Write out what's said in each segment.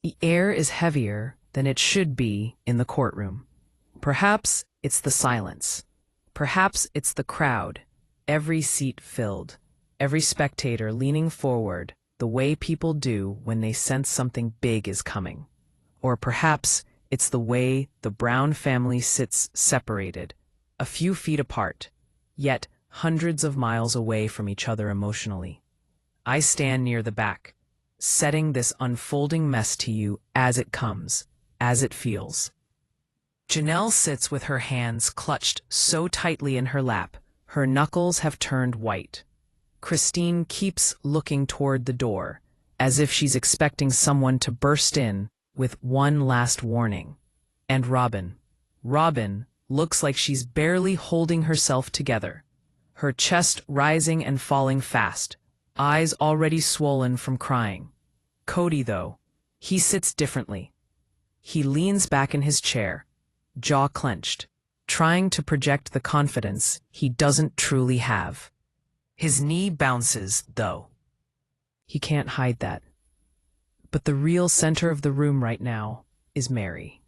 The air is heavier than it should be in the courtroom. Perhaps it's the silence. Perhaps it's the crowd, every seat filled, every spectator leaning forward the way people do when they sense something big is coming. Or perhaps it's the way the Brown family sits separated, a few feet apart, yet hundreds of miles away from each other emotionally. I stand near the back, setting this unfolding mess to you as it comes, as it feels. Janelle sits with her hands clutched so tightly in her lap, her knuckles have turned white. Christine keeps looking toward the door, as if she's expecting someone to burst in with one last warning. And Robyn looks like she's barely holding herself together, her chest rising and falling fast, eyes already swollen from crying. Kody, though, he sits differently. He leans back in his chair, jaw clenched, trying to project the confidence he doesn't truly have. His knee bounces, though. He can't hide that. But the real center of the room right now is Meri.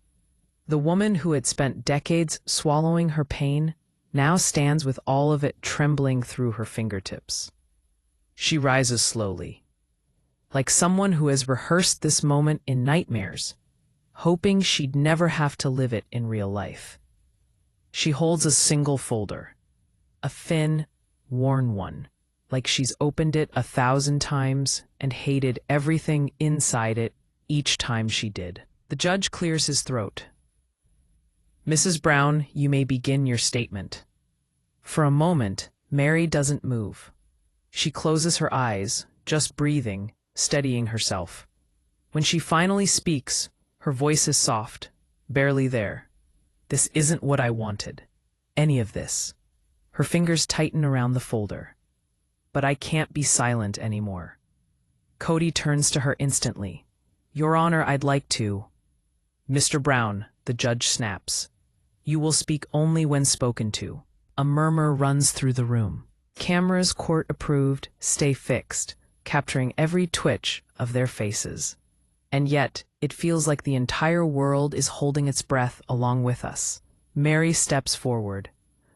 The woman who had spent decades swallowing her pain now stands with all of it trembling through her fingertips. She rises slowly, like someone who has rehearsed this moment in nightmares, hoping she'd never have to live it in real life. She holds a single folder, a thin, worn one, like she's opened it 1,000 times and hated everything inside it each time she did. The judge clears his throat. Mrs. Brown, you may begin your statement. For a moment, Meri doesn't move. She closes her eyes, just breathing, steadying herself. When she finally speaks, her voice is soft, barely there. This isn't what I wanted. Any of this. Her fingers tighten around the folder. But I can't be silent anymore. Kody turns to her instantly. Your Honor, I'd like to. Mr. Brown, the judge snaps. You will speak only when spoken to. A murmur runs through the room. Cameras, court approved, stay fixed, capturing every twitch of their faces. And yet, it feels like the entire world is holding its breath along with us. Meri steps forward.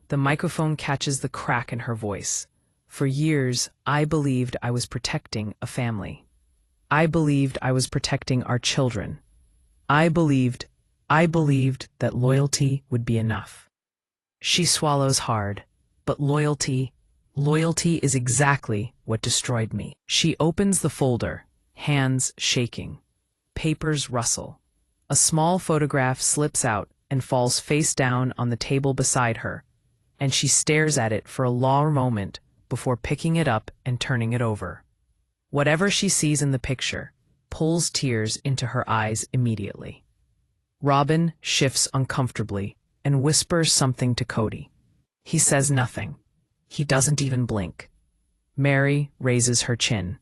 The microphone catches the crack in her voice. For years, I believed I was protecting a family. I believed I was protecting our children. I believed that loyalty would be enough. She swallows hard, but loyalty is exactly what destroyed me. She opens the folder, hands shaking. Papers rustle. A small photograph slips out and falls face down on the table beside her, and she stares at it for a long moment before picking it up and turning it over. Whatever she sees in the picture pulls tears into her eyes immediately. Robyn shifts uncomfortably and whispers something to Kody. He says nothing. He doesn't even blink. Meri raises her chin.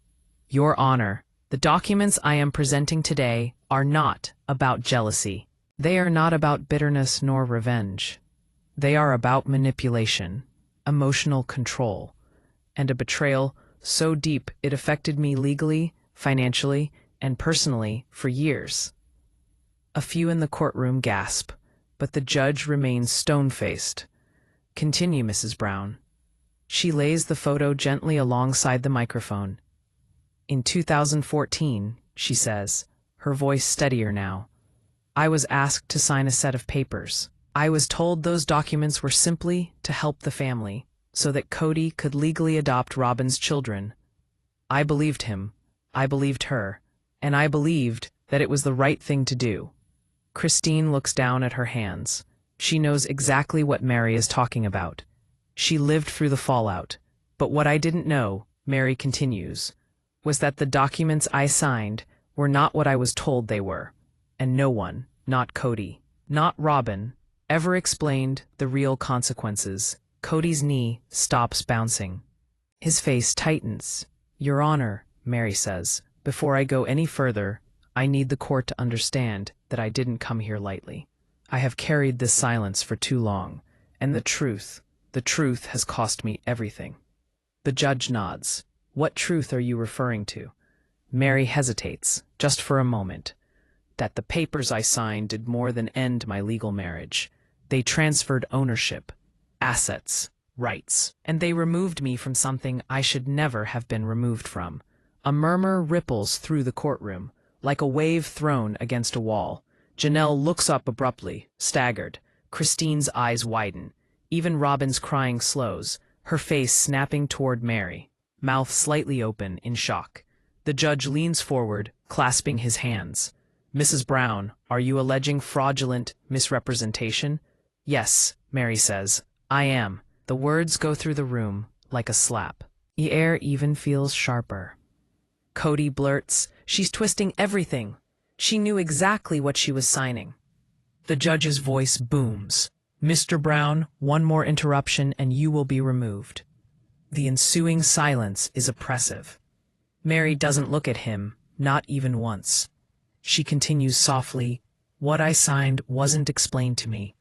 Your Honor, the documents I am presenting today are not about jealousy. They are not about bitterness nor revenge. They are about manipulation, emotional control, and a betrayal so deep it affected me legally, financially, and personally for years. A few in the courtroom gasp, but the judge remains stone-faced. Continue, Mrs. Brown. She lays the photo gently alongside the microphone. In 2014, she says, her voice steadier now, I was asked to sign a set of papers. I was told those documents were simply to help the family, so that Kody could legally adopt Robyn's children. I believed him, I believed her, and I believed that it was the right thing to do. Christine looks down at her hands. She knows exactly what Meri is talking about. She lived through the fallout. But what I didn't know, Meri continues, was that the documents I signed were not what I was told they were. And no one, not Kody, not Robyn, ever explained the real consequences. Kody's knee stops bouncing. His face tightens. Your Honor, Meri says, before I go any further, I need the court to understand that I didn't come here lightly. I have carried this silence for too long, and the truth has cost me everything. The judge nods. What truth are you referring to? Meri hesitates, just for a moment. that the papers I signed did more than end my legal marriage. They transferred ownership, assets, rights, and they removed me from something I should never have been removed from. A murmur ripples through the courtroom, like a wave thrown against a wall. Janelle looks up abruptly, staggered. Christine's eyes widen. Even Robyn's crying slows, her face snapping toward Meri, mouth slightly open in shock. The judge leans forward, clasping his hands. Mrs. Brown, are you alleging fraudulent misrepresentation? Yes, Meri says. I am. The words go through the room like a slap. The air even feels sharper. Kody blurts, she's twisting everything. She knew exactly what she was signing. The judge's voice booms. Mr. Brown, one more interruption and you will be removed. The ensuing silence is oppressive. Meri doesn't look at him, not even once. She continues softly, what I signed wasn't explained to me,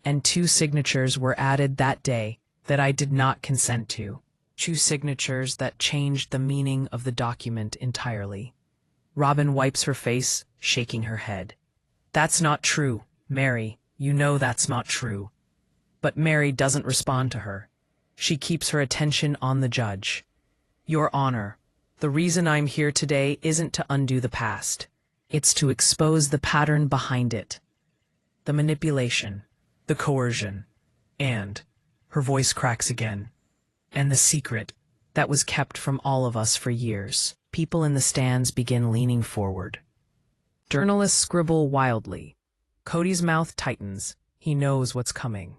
and 2 signatures were added that day that I did not consent to. 2 signatures that changed the meaning of the document entirely. Robyn wipes her face, shaking her head. That's not true, Meri. You know that's not true. But Meri doesn't respond to her. She keeps her attention on the judge. Your Honor, the reason I'm here today isn't to undo the past. It's to expose the pattern behind it. The manipulation, the coercion, and, her voice cracks again, and the secret that was kept from all of us for years. People in the stands begin leaning forward. Journalists scribble wildly. Kody's mouth tightens. He knows what's coming.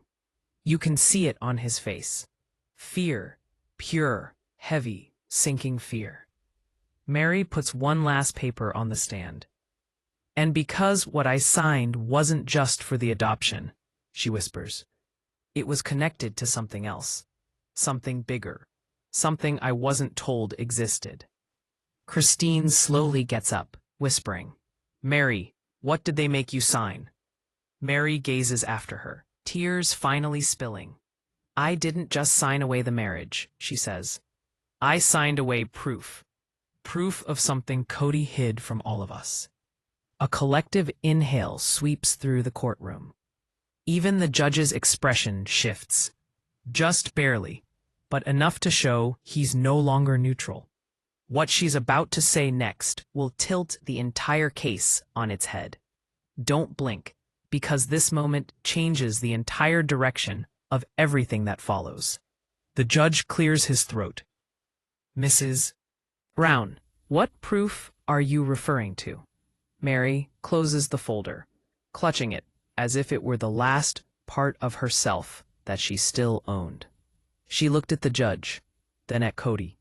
You can see it on his face. Fear, pure, heavy, sinking fear. Meri puts one last paper on the stand. And because what I signed wasn't just for the adoption, she whispers, it was connected to something else, something bigger, something I wasn't told existed. Christine slowly gets up, whispering, Meri, what did they make you sign? Meri gazes after her, tears finally spilling. I didn't just sign away the marriage, she says. I signed away proof. Proof of something Kody hid from all of us. A collective inhale sweeps through the courtroom. Even the judge's expression shifts. Just barely, but enough to show he's no longer neutral. What she's about to say next will tilt the entire case on its head. Don't blink, because this moment changes the entire direction of everything that follows. The judge clears his throat. Mrs. Brown, what proof are you referring to? Meri closes the folder, clutching it as if it were the last part of herself that she still owned. She looked at the judge, then at Kody,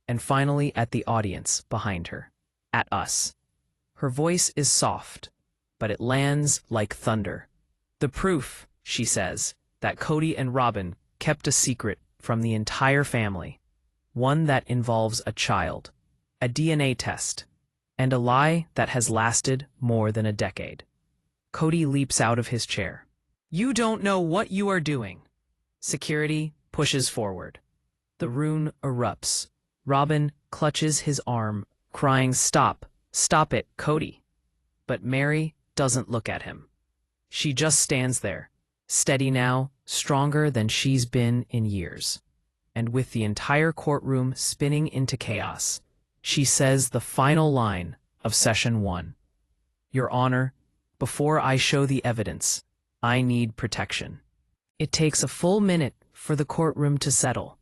and finally at the audience behind her, at us. Her voice is soft, but it lands like thunder. The proof, she says, that Kody and Robyn kept a secret from the entire family, one that involves a child, a DNA test, and a lie that has lasted more than a decade. Kody leaps out of his chair. You don't know what you are doing. Security pushes forward. The room erupts. Robyn clutches his arm, crying, Stop, stop it, Kody. But Meri doesn't look at him. She just stands there, steady now, stronger than she's been in years. And with the entire courtroom spinning into chaos, she says the final line of Session 1. Your Honor, before I show the evidence, I need protection. It takes a full minute for the courtroom to settle.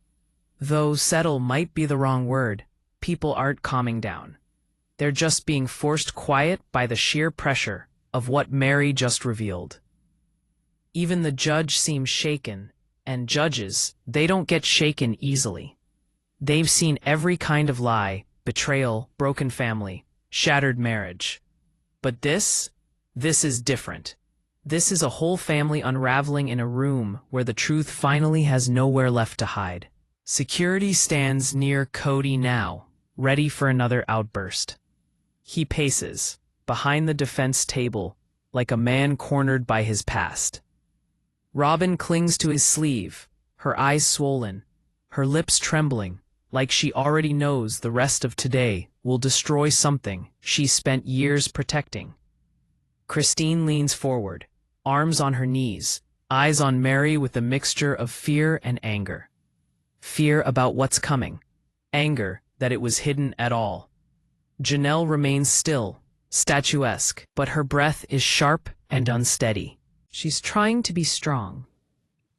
Though settle might be the wrong word, people aren't calming down. They're just being forced quiet by the sheer pressure of what Meri just revealed. Even the judge seems shaken, and judges, they don't get shaken easily. They've seen every kind of lie, betrayal, broken family, shattered marriage. But this is different. This is a whole family unraveling in a room where the truth finally has nowhere left to hide. Security stands near Kody now, ready for another outburst. He paces, behind the defense table, like a man cornered by his past. Robyn clings to his sleeve, her eyes swollen, her lips trembling, like she already knows the rest of today will destroy something she spent years protecting. Christine leans forward, arms on her knees, eyes on Meri with a mixture of fear and anger. Fear about what's coming, anger that it was hidden at all. Janelle remains still, statuesque, but her breath is sharp and unsteady. She's trying to be strong,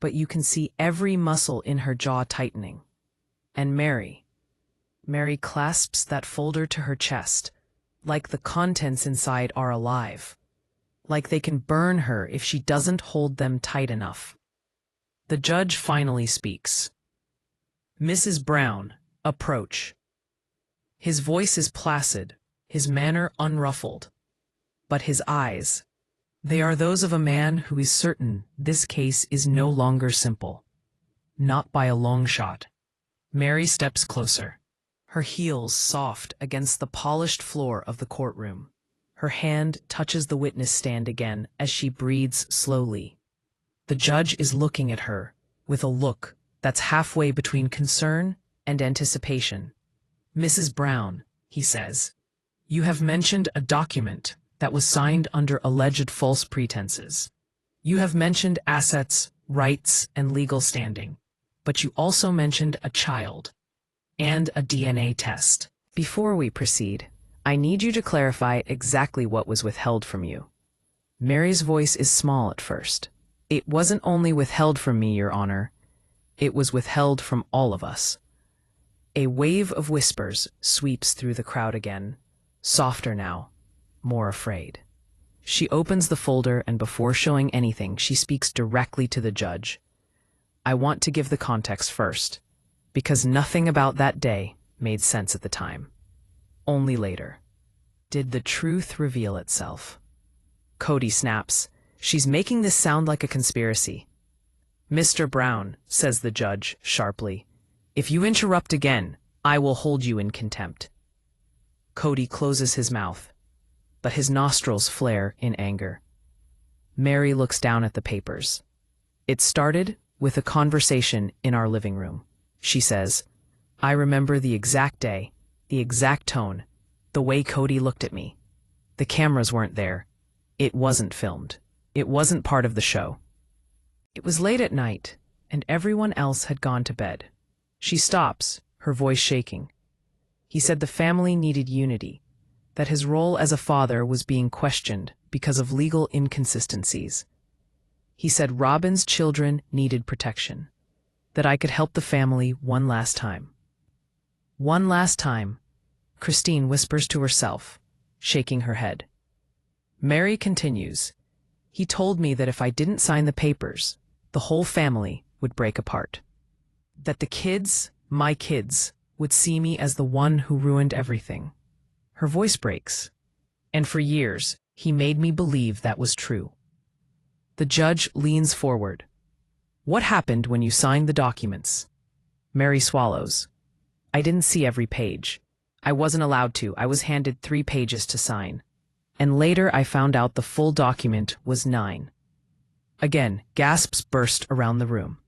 but you can see every muscle in her jaw tightening. And Meri clasps that folder to her chest, like the contents inside are alive, like they can burn her if she doesn't hold them tight enough. The judge finally speaks. Mrs. Brown, approach. His voice is placid, his manner unruffled. But his eyes, they are those of a man who is certain this case is no longer simple. Not by a long shot. Meri steps closer, her heels soft against the polished floor of the courtroom. Her hand touches the witness stand again as she breathes slowly. The judge is looking at her with a look that's halfway between concern and anticipation. Mrs. Brown, he says, you have mentioned a document that was signed under alleged false pretenses. You have mentioned assets, rights, and legal standing, but you also mentioned a child and a DNA test. Before we proceed, I need you to clarify exactly what was withheld from you. Meri's voice is small at first. It wasn't only withheld from me, Your Honor. It was withheld from all of us. A wave of whispers sweeps through the crowd again, softer now, more afraid. She opens the folder and before showing anything, she speaks directly to the judge. I want to give the context first, because nothing about that day made sense at the time. Only later did the truth reveal itself. Kody snaps. She's making this sound like a conspiracy. Mr. Brown, says the judge sharply, if you interrupt again, I will hold you in contempt. Kody closes his mouth, but his nostrils flare in anger. Meri looks down at the papers. It started with a conversation in our living room. She says, I remember the exact day, the exact tone, the way Kody looked at me. The cameras weren't there. It wasn't filmed. It wasn't part of the show. It was late at night, and everyone else had gone to bed. She stops, her voice shaking. He said the family needed unity, that his role as a father was being questioned because of legal inconsistencies. He said Robyn's children needed protection, that I could help the family one last time. One last time, Christine whispers to herself, shaking her head. Meri continues, he told me that if I didn't sign the papers, the whole family would break apart. That the kids, my kids, would see me as the one who ruined everything. Her voice breaks, and for years, he made me believe that was true. The judge leans forward. What happened when you signed the documents? Meri swallows. I didn't see every page. I wasn't allowed to. I was handed 3 pages to sign. And later I found out the full document was 9. Again, gasps burst around the room.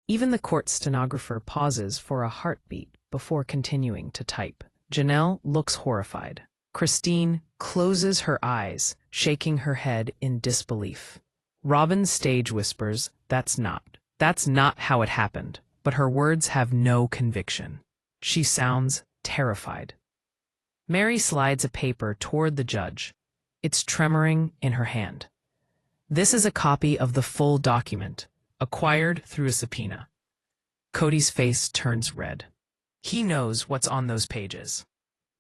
Even the court stenographer pauses for a heartbeat before continuing to type. Janelle looks horrified. Christine closes her eyes, shaking her head in disbelief. Robyn stage whispers, That's not how it happened. But her words have no conviction. She sounds terrified. Meri slides a paper toward the judge. It's tremoring in her hand. This is a copy of the full document, acquired through a subpoena. Kody's face turns red. He knows what's on those pages.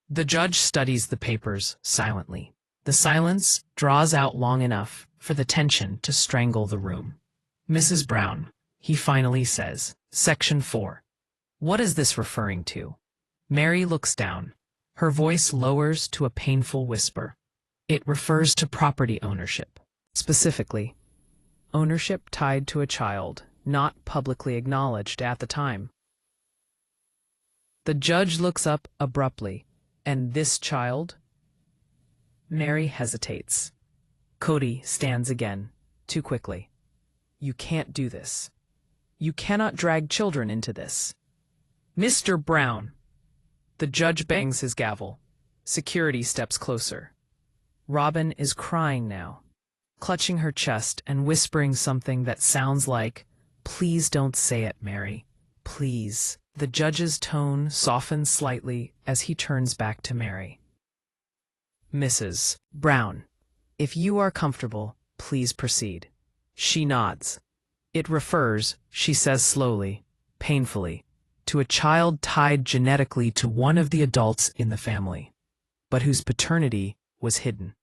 The judge studies the papers silently. The silence draws out long enough for the tension to strangle the room. Mrs. Brown, he finally says, Section 4. What is this referring to? Meri looks down. Her voice lowers to a painful whisper. It refers to property ownership. Specifically, ownership tied to a child, not publicly acknowledged at the time. The judge looks up abruptly. And this child? Meri hesitates. Kody stands again, too quickly. You can't do this. You cannot drag children into this. Mr. Brown. The judge bangs his gavel. Security steps closer. Robyn is crying now, clutching her chest and whispering something that sounds like, "Please don't say it, Meri. Please." The judge's tone softens slightly as he turns back to Meri. "Mrs. Brown, if you are comfortable, please proceed." She nods. "It refers," she says slowly, painfully, "to a child tied genetically to one of the adults in the family, but whose paternity was hidden."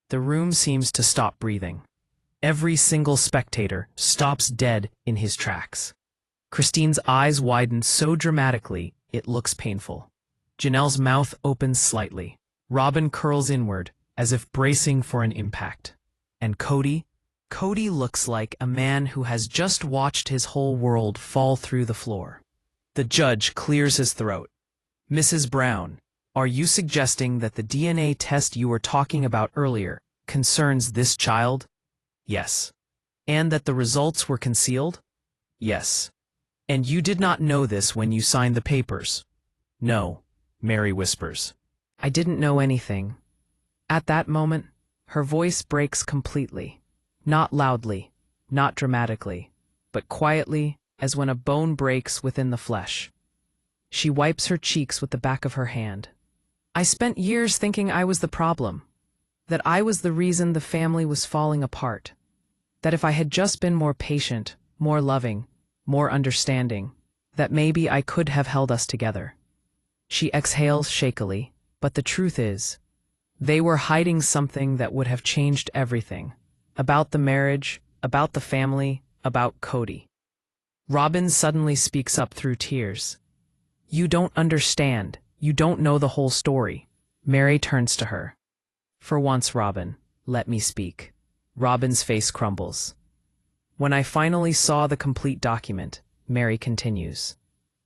The room seems to stop breathing. Every single spectator stops dead in his tracks. Christine's eyes widen so dramatically, it looks painful. Janelle's mouth opens slightly. Robyn curls inward, as if bracing for an impact. And Kody looks like a man who has just watched his whole world fall through the floor. The judge clears his throat. "Mrs. Brown, are you suggesting that the DNA test you were talking about earlier concerns this child?" "Yes." "And that the results were concealed?" "Yes." "And you did not know this when you signed the papers?" "No," Meri whispers. "I didn't know anything." At that moment, her voice breaks completely. Not loudly, not dramatically, but quietly, as when a bone breaks within the flesh. She wipes her cheeks with the back of her hand. "I spent years thinking I was the problem, that I was the reason the family was falling apart, that if I had just been more patient, more loving, more understanding, that maybe I could have held us together." She exhales shakily, but the truth is, they were hiding something that would have changed everything. About the marriage, about the family, about Kody. Robyn suddenly speaks up through tears. "You don't understand. You don't know the whole story." Meri turns to her. "For once, Robyn, let me speak." Robyn's face crumbles. "When I finally saw the complete document," Meri continues,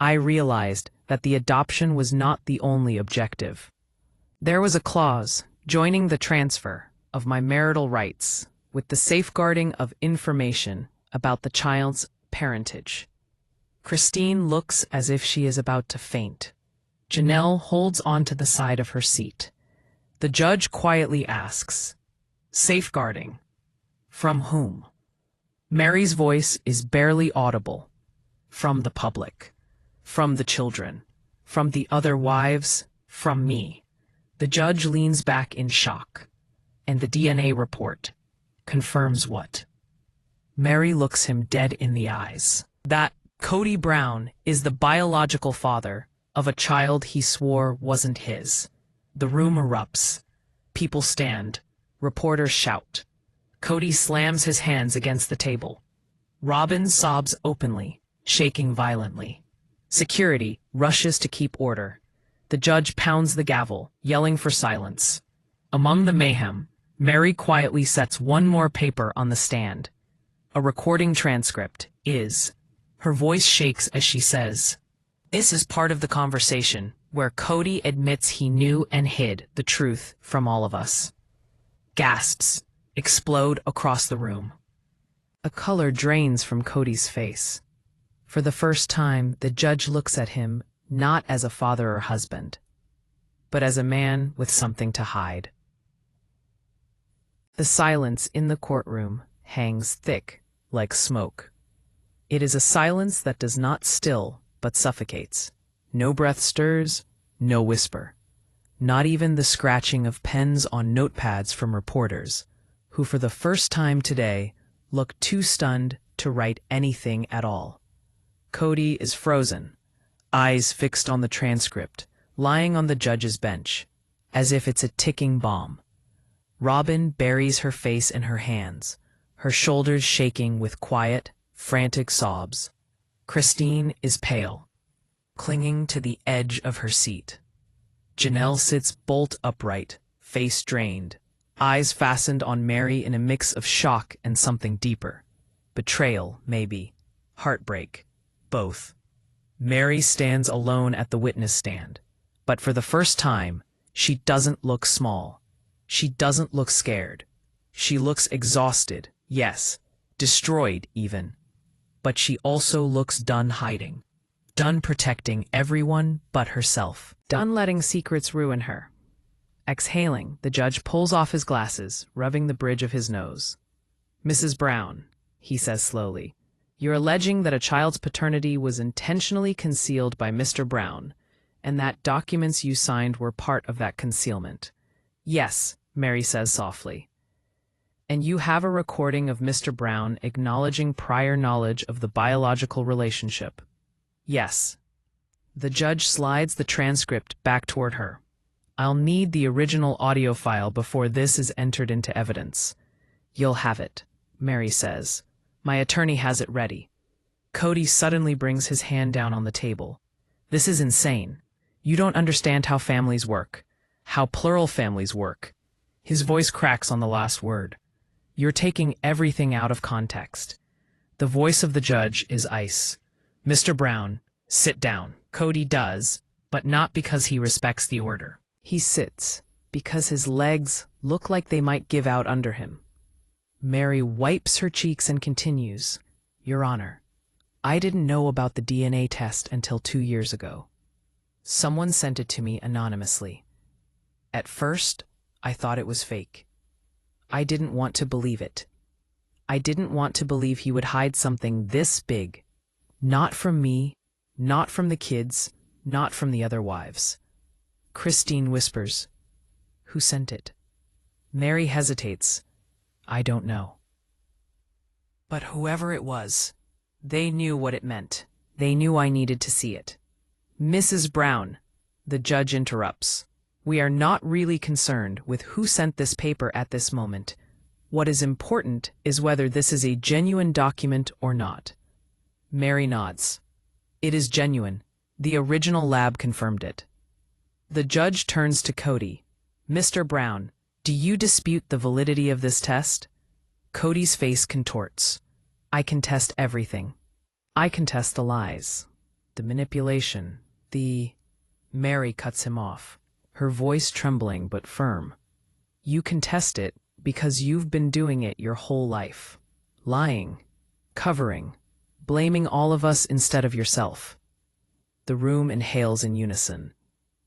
"I realized that the adoption was not the only objective. There was a clause joining the transfer of my marital rights with the safeguarding of information about the child's parentage." Christine looks as if she is about to faint. Janelle holds onto the side of her seat. The judge quietly asks, "Safeguarding? From whom?" Meri's voice is barely audible. "From the public. From the children. From the other wives. From me." The judge leans back in shock. "And the DNA report confirms what?" Meri looks him dead in the eyes. "That Kody Brown is the biological father of a child he swore wasn't his." The room erupts. People stand. Reporters shout. Kody slams his hands against the table. Robyn sobs openly, shaking violently. Security rushes to keep order. The judge pounds the gavel, yelling for silence. Among the mayhem, Meri quietly sets one more paper on the stand. A recording transcript is. Her voice shakes as she says, "This is part of the conversation where Kody admits he knew and hid the truth from all of us." Gasps explode across the room. A color drains from Kody's face. For the first time, the judge looks at him not as a father or husband, but as a man with something to hide. The silence in the courtroom hangs thick like smoke. It is a silence that does not still, but suffocates. No breath stirs, no whisper. Not even the scratching of pens on notepads from reporters, who for the first time today look too stunned to write anything at all. Kody is frozen, eyes fixed on the transcript, lying on the judge's bench, as if it's a ticking bomb. Robyn buries her face in her hands, her shoulders shaking with quiet, frantic sobs. Christine is pale, clinging to the edge of her seat. Janelle sits bolt upright, face drained, eyes fastened on Meri in a mix of shock and something deeper. Betrayal, maybe. Heartbreak. Both. Meri stands alone at the witness stand. But for the first time, she doesn't look small. She doesn't look scared. She looks exhausted, yes, destroyed even. But she also looks done hiding. Done protecting everyone but herself. Done letting secrets ruin her. Exhaling, the judge pulls off his glasses, rubbing the bridge of his nose. "Mrs. Brown," he says slowly, "you're alleging that a child's paternity was intentionally concealed by Mr. Brown, and that documents you signed were part of that concealment." "Yes," Meri says softly. "And you have a recording of Mr. Brown acknowledging prior knowledge of the biological relationship." "Yes." The judge slides the transcript back toward her. "I'll need the original audio file before this is entered into evidence." "You'll have it," Meri says. "My attorney has it ready." Kody suddenly brings his hand down on the table. "This is insane. You don't understand how families work. How plural families work." His voice cracks on the last word. "You're taking everything out of context." The voice of the judge is ice. "Mr. Brown, sit down." Kody does, but not because he respects the order. He sits because his legs look like they might give out under him. Meri wipes her cheeks and continues, "Your Honor, I didn't know about the DNA test until 2 years ago. Someone sent it to me anonymously. At first, I thought it was fake. I didn't want to believe it. I didn't want to believe he would hide something this big. Not from me, not from the kids, not from the other wives." Christine whispers, "Who sent it?" Meri hesitates. "I don't know. But whoever it was, they knew what it meant. They knew I needed to see it." "Mrs. Brown," the judge interrupts, "we are not really concerned with who sent this paper at this moment. What is important is whether this is a genuine document or not." Meri nods. "It is genuine. The original lab confirmed it." The judge turns to Kody. "Mr. Brown, do you dispute the validity of this test?" Kody's face contorts. "I contest everything. I contest the lies, the manipulation, the—" Meri cuts him off, her voice trembling but firm. "You contest it because you've been doing it your whole life. Lying, covering, blaming all of us instead of yourself." The room inhales in unison.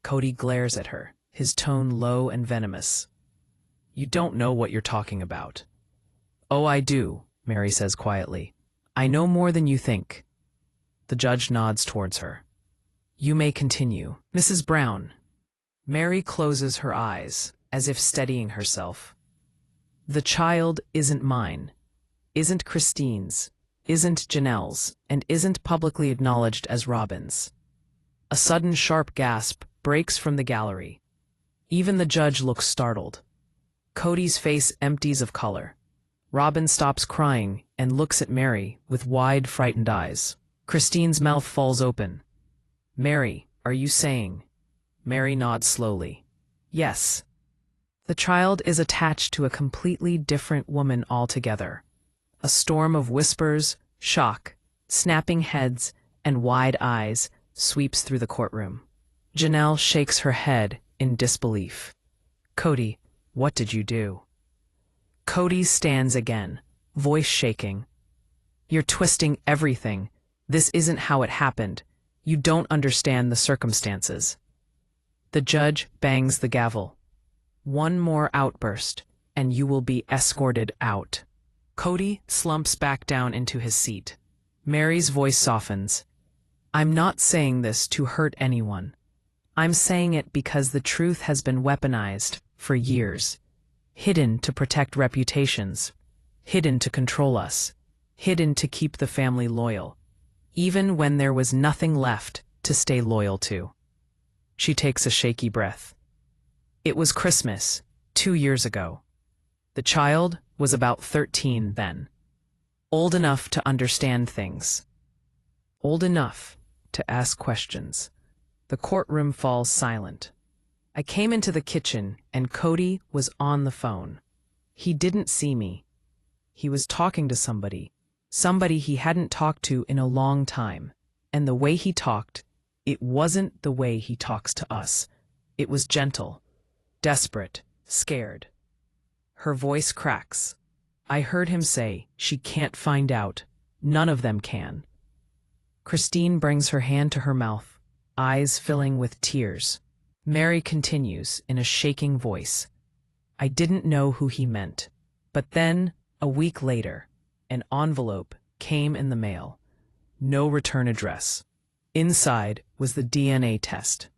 Kody glares at her, his tone low and venomous. "You don't know what you're talking about." "Oh, I do," Meri says quietly. "I know more than you think." The judge nods towards her. "You may continue." "Mrs. Brown." Meri closes her eyes, as if steadying herself. "The child isn't mine, isn't Christine's, isn't Janelle's, and isn't publicly acknowledged as Robyn's." A sudden sharp gasp breaks from the gallery. Even the judge looks startled. Kody's face empties of color. Robyn stops crying and looks at Meri with wide, frightened eyes. Christine's mouth falls open. "Meri, are you saying?" Meri nods slowly. "Yes. The child is attached to a completely different woman altogether." A storm of whispers, shock, snapping heads, and wide eyes sweeps through the courtroom. Janelle shakes her head in disbelief. "Kody, what did you do?" Kody stands again, voice shaking. "You're twisting everything. This isn't how it happened. You don't understand the circumstances." The judge bangs the gavel. "One more outburst, and you will be escorted out." Kody slumps back down into his seat. Meri's voice softens. "I'm not saying this to hurt anyone. I'm saying it because the truth has been weaponized for years. Hidden to protect reputations. Hidden to control us. Hidden to keep the family loyal. Even when there was nothing left to stay loyal to." She takes a shaky breath. "It was Christmas, 2 years ago. The child was about 13 then. Old enough to understand things. Old enough to ask questions." The courtroom falls silent. I came into the kitchen and Kody was on the phone. He didn't see me. He was talking to somebody he hadn't talked to in a long time. And the way he talked, it wasn't the way he talks to us. It was gentle, desperate, scared. Her voice cracks. I heard him say, "She can't find out. None of them can." Christine brings her hand to her mouth, eyes filling with tears. Meri continues in a shaking voice. I didn't know who he meant. But then, a week later, an envelope came in the mail. No return address. Inside was the DNA test.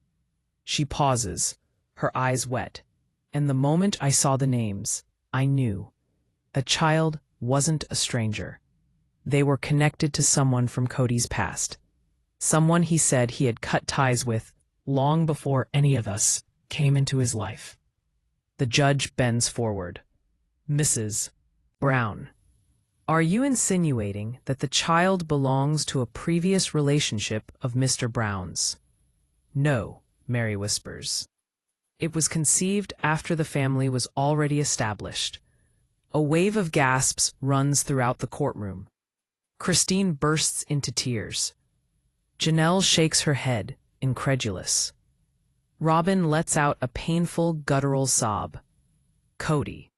She pauses, her eyes wet, and the moment I saw the names, I knew. The child wasn't a stranger. They were connected to someone from Kody's past. Someone he said he had cut ties with long before any of us came into his life. The judge bends forward. Mrs. Brown, are you insinuating that the child belongs to a previous relationship of Mr. Brown's? No, Meri whispers. It was conceived after the family was already established. A wave of gasps runs throughout the courtroom. Christine bursts into tears. Janelle shakes her head, incredulous. Robyn lets out a painful, guttural sob. Kody.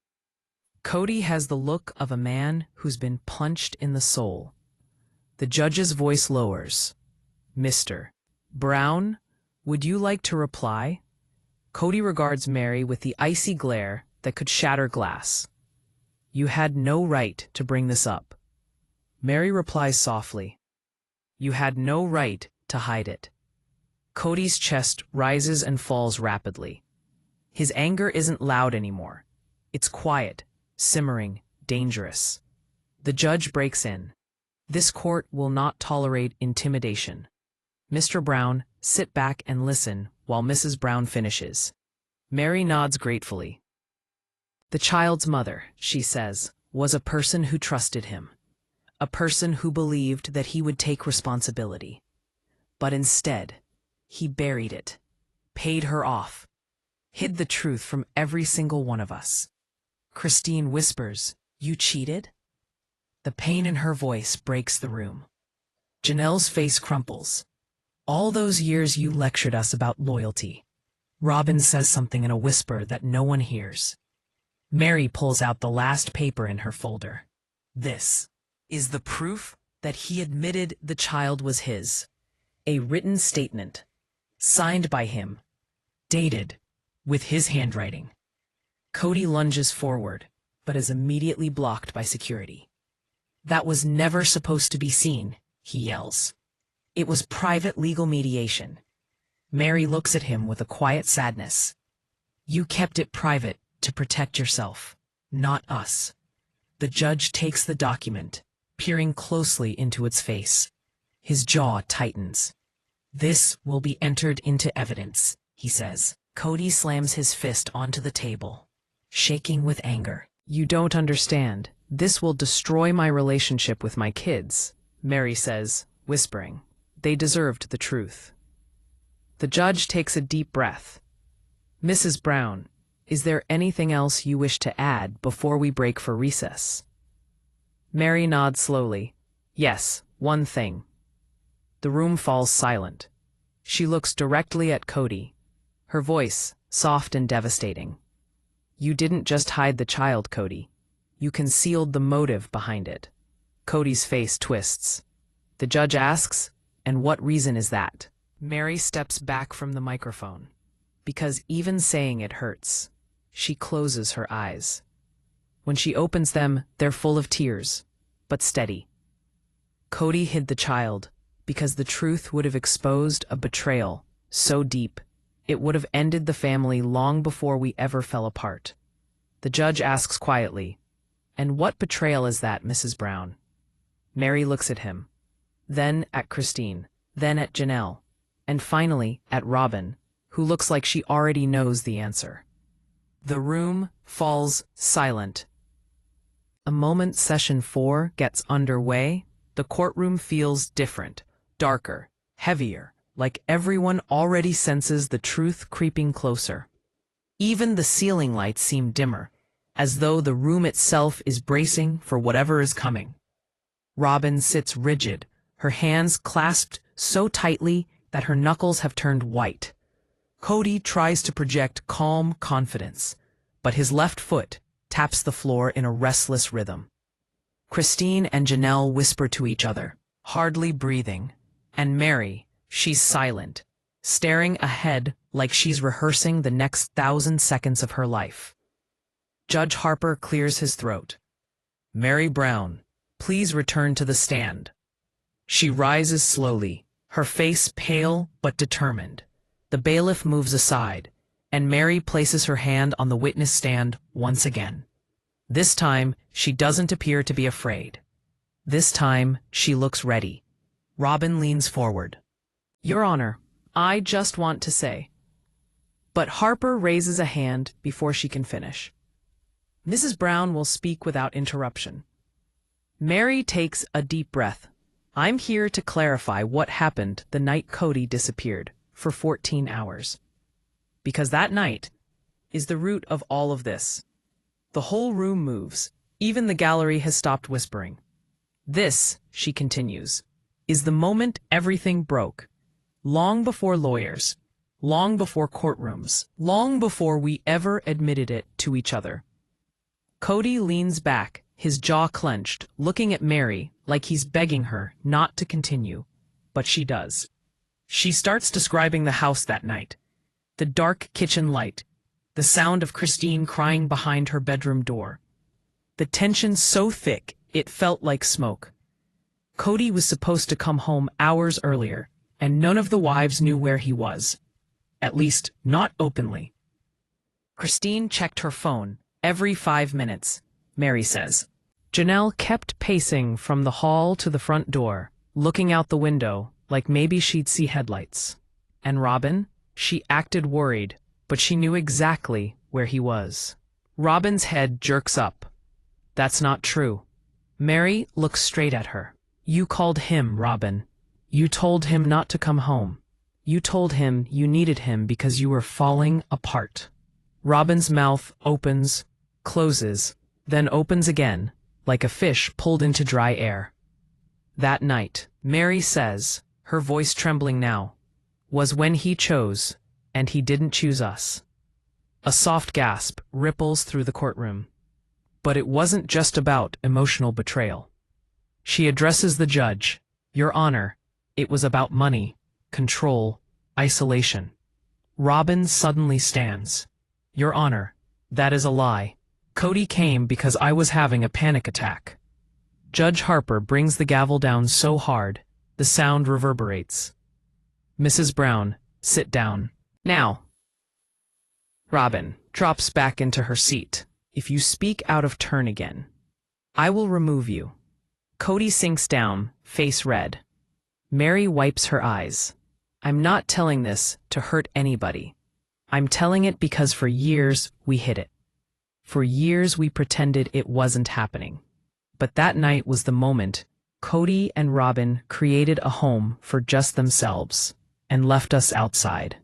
Kody has the look of a man who's been punched in the soul. The judge's voice lowers. Mr. Brown, would you like to reply? Kody regards Meri with the icy glare that could shatter glass. You had no right to bring this up. Meri replies softly. You had no right to hide it. Kody's chest rises and falls rapidly. His anger isn't loud anymore. It's quiet, simmering, dangerous. The judge breaks in. This court will not tolerate intimidation. Mr. Brown, sit back and listen while Mrs. Brown finishes. Meri nods gratefully. The child's mother, she says, was a person who trusted him. A person who believed that he would take responsibility. But instead, he buried it, paid her off, hid the truth from every single one of us. Christine whispers, you cheated? The pain in her voice breaks the room. Janelle's face crumples. All those years you lectured us about loyalty. Robyn says something in a whisper that no one hears. Meri pulls out the last paper in her folder. This is the proof that he admitted the child was his. A written statement, signed by him, dated, with his handwriting. Kody lunges forward, but is immediately blocked by security. That was never supposed to be seen, he yells. It was private legal mediation. Meri looks at him with a quiet sadness. You kept it private to protect yourself, not us. The judge takes the document, peering closely into its face. His jaw tightens. This will be entered into evidence, he says. Kody slams his fist onto the table, shaking with anger. You don't understand. This will destroy my relationship with my kids, Meri says, whispering. They deserved the truth. The judge takes a deep breath. Mrs. Brown, is there anything else you wish to add before we break for recess? Meri nods slowly. Yes, one thing. The room falls silent. She looks directly at Kody, her voice soft and devastating. You didn't just hide the child, Kody. You concealed the motive behind it. Kody's face twists. The judge asks, and what reason is that? Meri steps back from the microphone. Because even saying it hurts. She closes her eyes. When she opens them, they're full of tears, but steady. Kody hid the child because the truth would have exposed a betrayal so deep, it would have ended the family long before we ever fell apart. The judge asks quietly, and what betrayal is that, Mrs. Brown? Meri looks at him, then at Christine, then at Janelle, and finally at Robyn, who looks like she already knows the answer. The room falls silent. A moment session 4 gets underway. The courtroom feels different, darker, heavier, like everyone already senses the truth creeping closer. Even the ceiling lights seem dimmer, as though the room itself is bracing for whatever is coming. Robyn sits rigid, her hands clasped so tightly that her knuckles have turned white. Kody tries to project calm confidence, but his left foot taps the floor in a restless rhythm. Christine and Janelle whisper to each other, hardly breathing, and Meri, she's silent, staring ahead like she's rehearsing the next 1,000 seconds of her life. Judge Harper clears his throat. Meri Brown, please return to the stand. She rises slowly, her face pale but determined. The bailiff moves aside, and Meri places her hand on the witness stand once again. This time, she doesn't appear to be afraid. This time, she looks ready. Robyn leans forward. Your Honor, I just want to say. But Harper raises a hand before she can finish. Mrs. Brown will speak without interruption. Meri takes a deep breath. I'm here to clarify what happened the night Kody disappeared for 14 hours. Because that night is the root of all of this. The whole room moves. Even the gallery has stopped whispering. This, she continues, is the moment everything broke. Long before lawyers, long before courtrooms, long before we ever admitted it to each other. Kody leans back, his jaw clenched, looking at Meri like he's begging her not to continue, but she does. She starts describing the house that night. The dark kitchen light, the sound of Christine crying behind her bedroom door. The tension so thick, it felt like smoke. Kody was supposed to come home hours earlier, and none of the wives knew where he was. At least, not openly. Christine checked her phone every 5 minutes, Meri says. Janelle kept pacing from the hall to the front door, looking out the window like maybe she'd see headlights. And Robyn? She acted worried, but she knew exactly where he was. Robyn's head jerks up. That's not true. Meri looks straight at her. You called him, Robyn. You told him not to come home. You told him you needed him because you were falling apart. Robyn's mouth opens, closes, then opens again, like a fish pulled into dry air. That night, Meri says, her voice trembling now, was when he chose, and he didn't choose us. A soft gasp ripples through the courtroom. But it wasn't just about emotional betrayal. She addresses the judge. Your Honor, it was about money, control, isolation. Robyn suddenly stands. Your Honor, that is a lie. Kody came because I was having a panic attack. Judge Harper brings the gavel down so hard, the sound reverberates. Mrs. Brown, sit down. Now. Robyn drops back into her seat. If you speak out of turn again, I will remove you. Kody sinks down, face red. Meri wipes her eyes. I'm not telling this to hurt anybody. I'm telling it because for years we hid it. For years we pretended it wasn't happening. But that night was the moment Kody and Robyn created a home for just themselves and left us outside.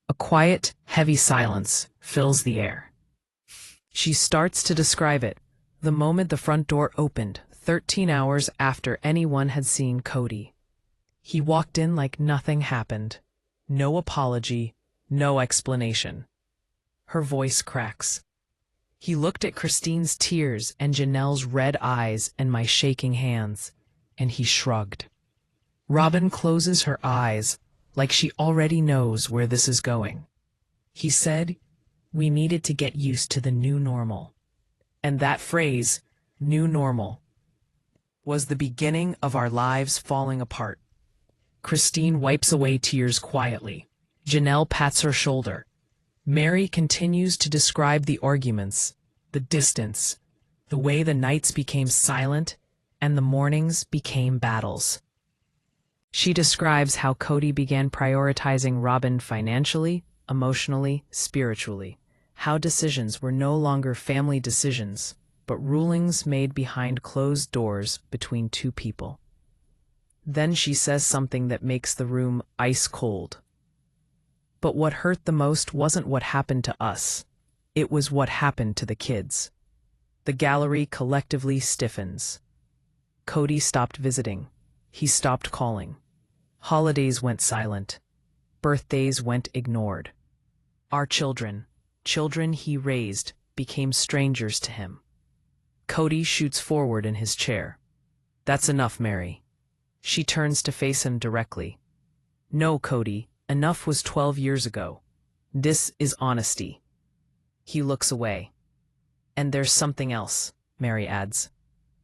A quiet, heavy silence fills the air. She starts to describe it, the moment the front door opened, 13 hours after anyone had seen Kody. He walked in like nothing happened. No apology, no explanation. Her voice cracks. He looked at Christine's tears and Janelle's red eyes and my shaking hands, and he shrugged. Robyn closes her eyes like she already knows where this is going. He said, we needed to get used to the new normal. And that phrase, new normal, was the beginning of our lives falling apart. Christine wipes away tears quietly. Janelle pats her shoulder. Meri continues to describe the arguments, the distance, the way the nights became silent and the mornings became battles. She describes how Kody began prioritizing Robyn financially, emotionally, spiritually, how decisions were no longer family decisions, but rulings made behind closed doors between two people. Then she says something that makes the room ice cold. But what hurt the most wasn't what happened to us. It was what happened to the kids. The gallery collectively stiffens. Kody stopped visiting. He stopped calling. Holidays went silent. Birthdays went ignored. Our children he raised, became strangers to him. Kody shoots forward in his chair. That's enough, Meri. She turns to face him directly. No, Kody, enough was 12 years ago. This is honesty. He looks away. And there's something else, Meri adds.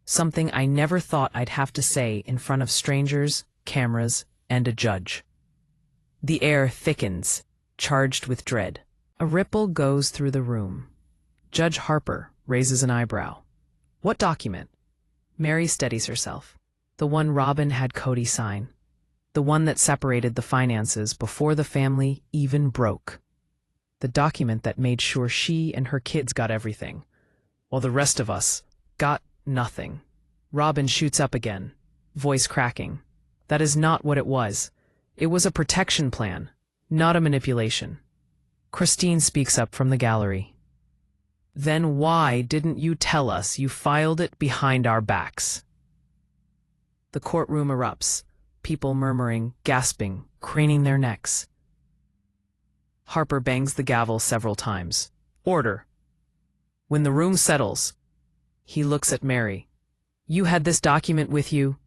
Something I never thought I'd have to say in front of strangers, cameras, and a judge. The air thickens, charged with dread. A ripple goes through the room. Judge Harper raises an eyebrow. What document? Meri steadies herself. The one Robyn had Kody sign. The one that separated the finances before the family even broke. The document that made sure she and her kids got everything, while the rest of us got nothing. Robyn shoots up again, voice cracking. That is not what it was. It was a protection plan, not a manipulation. Christine speaks up from the gallery. Then why didn't you tell us you filed it behind our backs? The courtroom erupts, people murmuring, gasping, craning their necks. Harper bangs the gavel several times. Order. When the room settles, he looks at Meri. You had this document with you?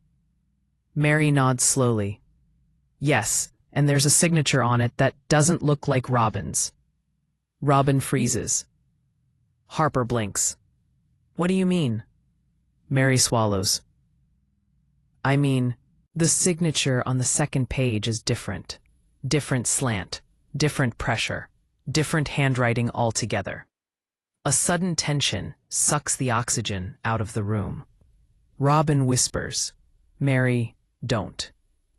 Meri nods slowly. Yes, and there's a signature on it that doesn't look like Robyn's. Robyn freezes. Harper blinks. What do you mean? Meri swallows. I mean, the signature on the second page is different. Different slant, different pressure, different handwriting altogether. A sudden tension sucks the oxygen out of the room. Robyn whispers, Meri, don't.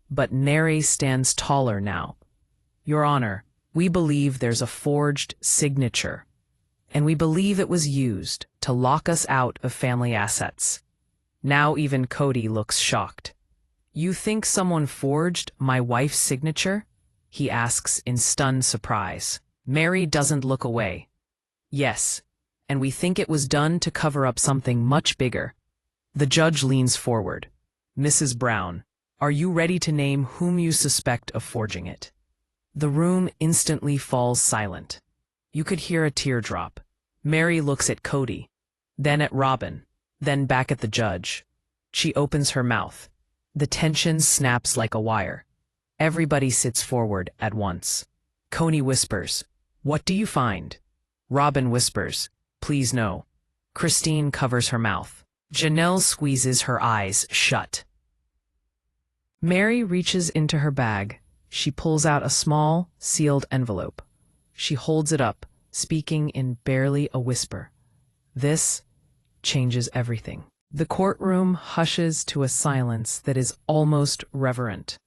But Meri stands taller now. Your Honor, we believe there's a forged signature, and we believe it was used to lock us out of family assets. Now even Kody looks shocked. You think someone forged my wife's signature? He asks in stunned surprise. Meri doesn't look away. Yes, and we think it was done to cover up something much bigger. The judge leans forward. Mrs. Brown, are you ready to name whom you suspect of forging it? The room instantly falls silent. You could hear a teardrop. Meri looks at Kody, then at Robyn, then back at the judge. She opens her mouth. The tension snaps like a wire. Everybody sits forward at once. Kody whispers, What do you find? Robyn whispers, Please no. Christine covers her mouth. Janelle squeezes her eyes shut. Meri reaches into her bag. She pulls out a small, sealed envelope. She holds it up, speaking in barely a whisper. This changes everything. The courtroom hushes to a silence that is almost reverent.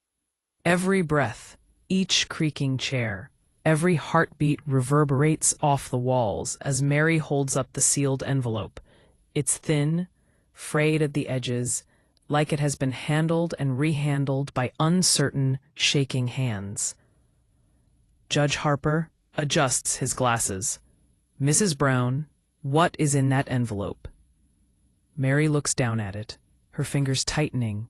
Every breath, each creaking chair, every heartbeat reverberates off the walls as Meri holds up the sealed envelope. It's thin, frayed at the edges, like it has been handled and rehandled by uncertain, shaking hands. Judge Harper adjusts his glasses. Mrs. Brown, what is in that envelope? Meri looks down at it, her fingers tightening,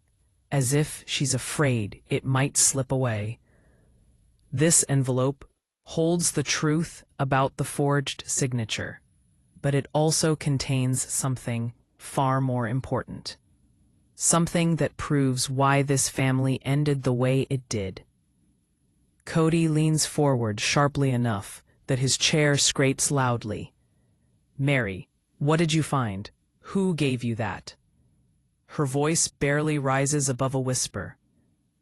as if she's afraid it might slip away. This envelope holds the truth about the forged signature, but it also contains something far more important. Something that proves why this family ended the way it did. Kody leans forward sharply enough that his chair scrapes loudly. Meri, what did you find? Who gave you that? Her voice barely rises above a whisper.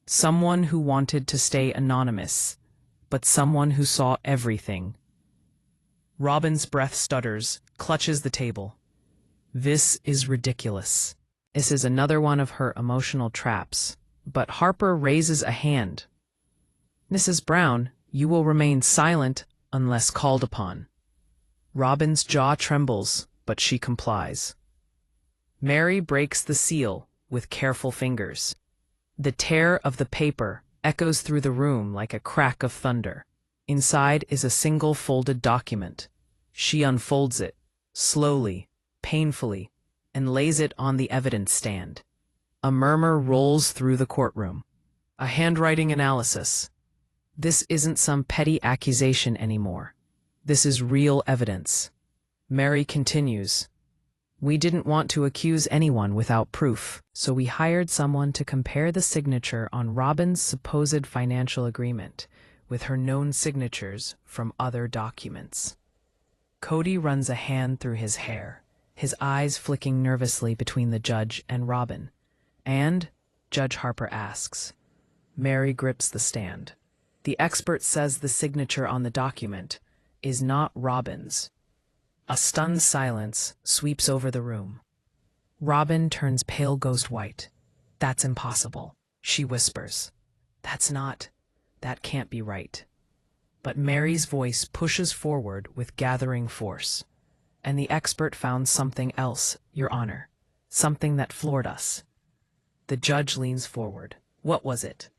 Someone who wanted to stay anonymous, but someone who saw everything. Robyn's breath stutters, clutches the table. This is ridiculous. This is another one of her emotional traps, but Harper raises a hand. Mrs. Brown, you will remain silent unless called upon. Robyn's jaw trembles, but she complies. Meri breaks the seal with careful fingers. The tear of the paper echoes through the room like a crack of thunder. Inside is a single folded document. She unfolds it, slowly, painfully, and lays it on the evidence stand. A murmur rolls through the courtroom. A handwriting analysis. This isn't some petty accusation anymore. This is real evidence. Meri continues. We didn't want to accuse anyone without proof, so we hired someone to compare the signature on Robyn's supposed financial agreement with her known signatures from other documents. Kody runs a hand through his hair, his eyes flicking nervously between the judge and Robyn. And, Judge Harper asks. Meri grips the stand. The expert says the signature on the document is not Robyn's. A stunned silence sweeps over the room. Robyn turns pale ghost white. That's impossible, she whispers. That can't be right. But Meri's voice pushes forward with gathering force. And the expert found something else, Your Honor. Something that floored us. The judge leans forward. What was it?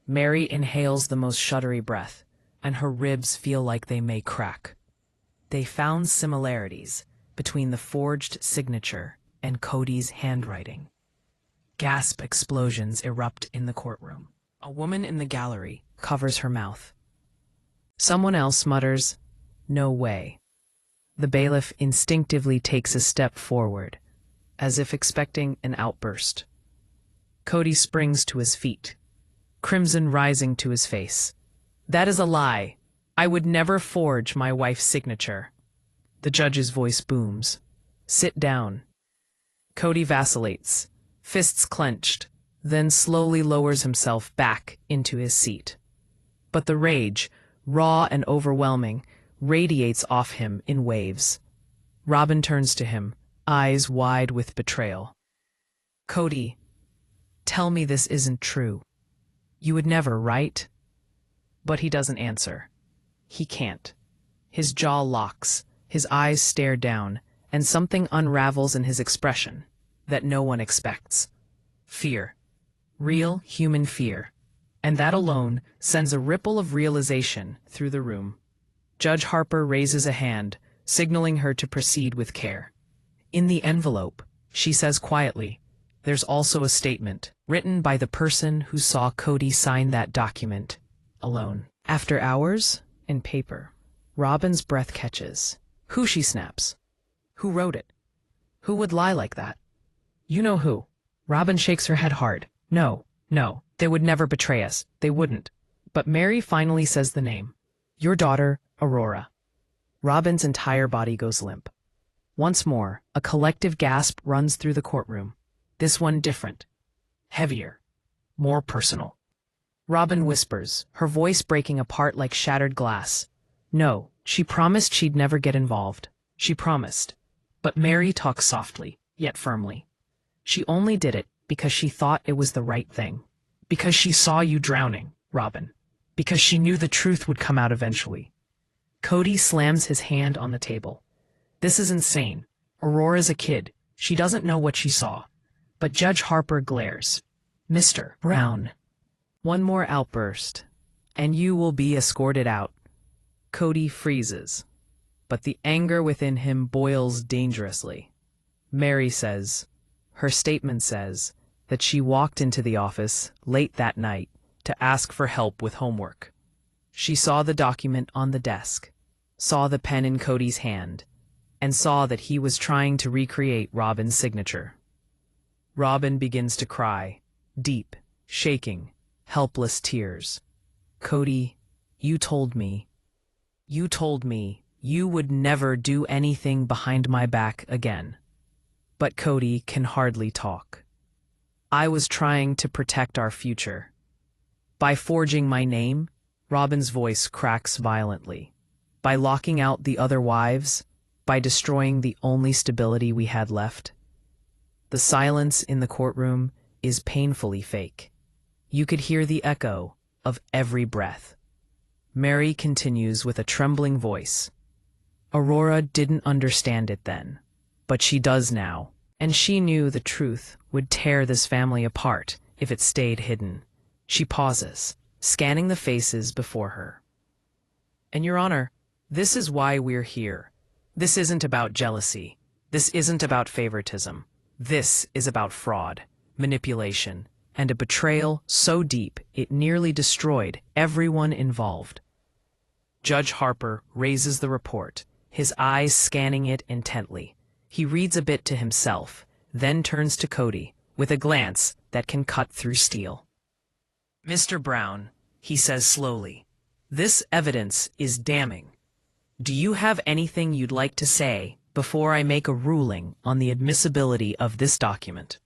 Meri inhales the most shuddery breath, and her ribs feel like they may crack. They found similarities between the forged signature and Kody's handwriting. Gasp explosions erupt in the courtroom. A woman in the gallery covers her mouth. Someone else mutters, "No way." The bailiff instinctively takes a step forward, as if expecting an outburst. Kody springs to his feet, crimson rising to his face. "That is a lie. I would never forge my wife's signature." The judge's voice booms. "Sit down." Kody vacillates, fists clenched, then slowly lowers himself back into his seat. But the rage, raw and overwhelming, radiates off him in waves. Robyn turns to him, eyes wide with betrayal. "Kody, tell me this isn't true. You would never, right?" But he doesn't answer. He can't. His jaw locks, his eyes stare down, and something unravels in his expression that no one expects. Fear. Real human fear. And that alone sends a ripple of realization through the room. Judge Harper raises a hand, signaling her to proceed with care. "In the envelope," she says quietly, "there's also a statement, written by the person who saw Kody sign that document, alone." After hours, in paper, Robyn's breath catches. Who, she snaps. Who wrote it? Who would lie like that? "You know who." Robyn shakes her head hard. No, they would never betray us. They wouldn't." But Meri finally says the name. "Your daughter, Aurora." Robyn's entire body goes limp. Once more, a collective gasp runs through the courtroom. This one different. Heavier. More personal. Robyn whispers, her voice breaking apart like shattered glass. No, she promised she'd never get involved. She promised. But Meri talks softly, yet firmly. "She only did it because she thought it was the right thing. Because she saw you drowning, Robyn. Because she knew the truth would come out eventually." Kody slams his hand on the table. "This is insane. Aurora's a kid. She doesn't know what she saw." But Judge Harper glares. "Mr. Brown." One more outburst, and you will be escorted out. Kody freezes, but the anger within him boils dangerously. Meri says, her statement says, that she walked into the office late that night to ask for help with homework. She saw the document on the desk, saw the pen in Kody's hand, and saw that he was trying to recreate Robyn's signature. Robyn begins to cry, deep, shaking, helpless tears. "Kody, you told me you would never do anything behind my back again." But Kody can hardly talk. "I was trying to protect our future. By forging my name," Robyn's voice cracks violently. "By locking out the other wives, by destroying the only stability we had left." The silence in the courtroom is painfully fake. You could hear the echo of every breath. Meri continues with a trembling voice. "Aurora didn't understand it then, but she does now, and she knew the truth would tear this family apart if it stayed hidden." She pauses, scanning the faces before her. "And Your Honor, this is why we're here. This isn't about jealousy. This isn't about favoritism. This is about fraud, manipulation, and a betrayal so deep it nearly destroyed everyone involved." Judge Harper raises the report, his eyes scanning it intently. He reads a bit to himself, then turns to Kody with a glance that can cut through steel. "Mr. Brown," he says slowly, This evidence is damning. Do you have anything you'd like to say before I make a ruling on the admissibility of this document?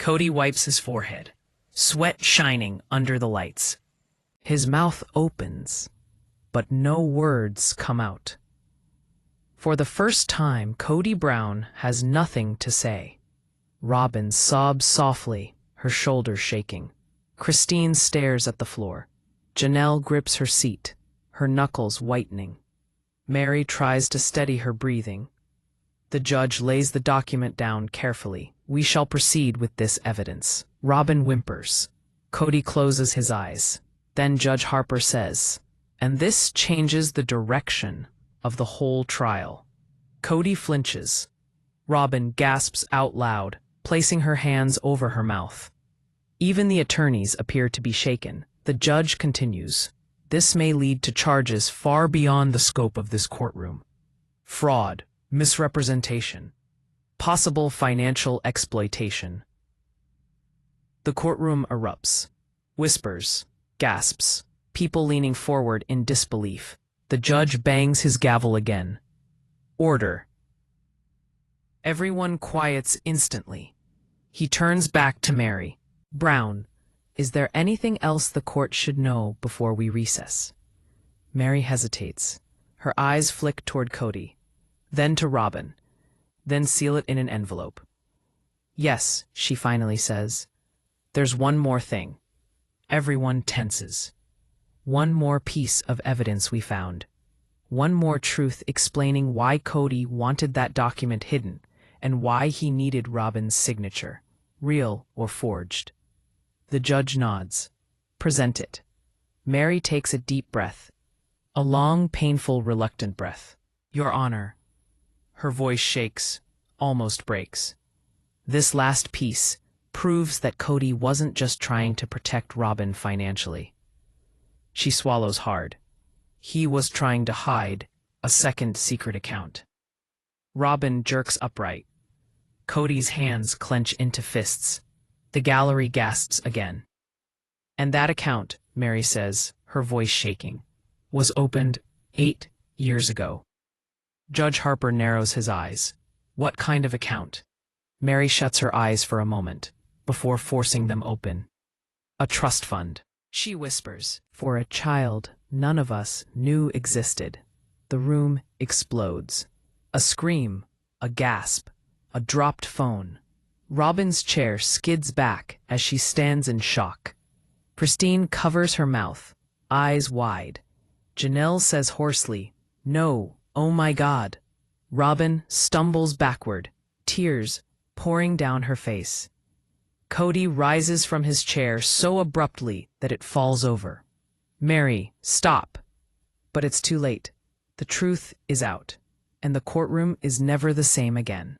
Kody wipes his forehead, sweat shining under the lights. His mouth opens, but no words come out. For the first time, Kody Brown has nothing to say. Robyn sobs softly, her shoulders shaking. Christine stares at the floor. Janelle grips her seat, her knuckles whitening. Meri tries to steady her breathing. The judge lays the document down carefully. We shall proceed with this evidence. Robyn whimpers. Kody closes his eyes. Then Judge Harper says, and this changes the direction of the whole trial. Kody flinches. Robyn gasps out loud, placing her hands over her mouth. Even the attorneys appear to be shaken. The judge continues. This may lead to charges far beyond the scope of this courtroom. Fraud, misrepresentation, possible financial exploitation. The courtroom erupts. Whispers, gasps, people leaning forward in disbelief. The judge bangs his gavel again. Order. Everyone quiets instantly. He turns back to Meri. Brown, is there anything else the court should know before we recess? Meri hesitates. Her eyes flick toward Kody, then to Robyn, then seal it in an envelope. Yes, she finally says. There's one more thing. Everyone tenses. One more piece of evidence we found. One more truth explaining why Kody wanted that document hidden and why he needed Robyn's signature, real or forged. The judge nods. Present it. Meri takes a deep breath. A long, painful, reluctant breath. Your Honor. Her voice shakes, almost breaks. This last piece proves that Kody wasn't just trying to protect Robyn financially. She swallows hard. He was trying to hide a second secret account. Robyn jerks upright. Kody's hands clench into fists. The gallery gasps again. And that account, Meri says, her voice shaking, was opened 8 years ago. Judge Harper narrows his eyes. What kind of account? Meri shuts her eyes for a moment, before forcing them open. A trust fund, she whispers, for a child none of us knew existed. The room explodes. A scream, a gasp, a dropped phone. Robyn's chair skids back as she stands in shock. Christine covers her mouth, eyes wide. Janelle says hoarsely, "No, oh my God." Robyn stumbles backward, tears pouring down her face. Kody rises from his chair so abruptly that it falls over. Meri, stop. But it's too late. The truth is out, and the courtroom is never the same again.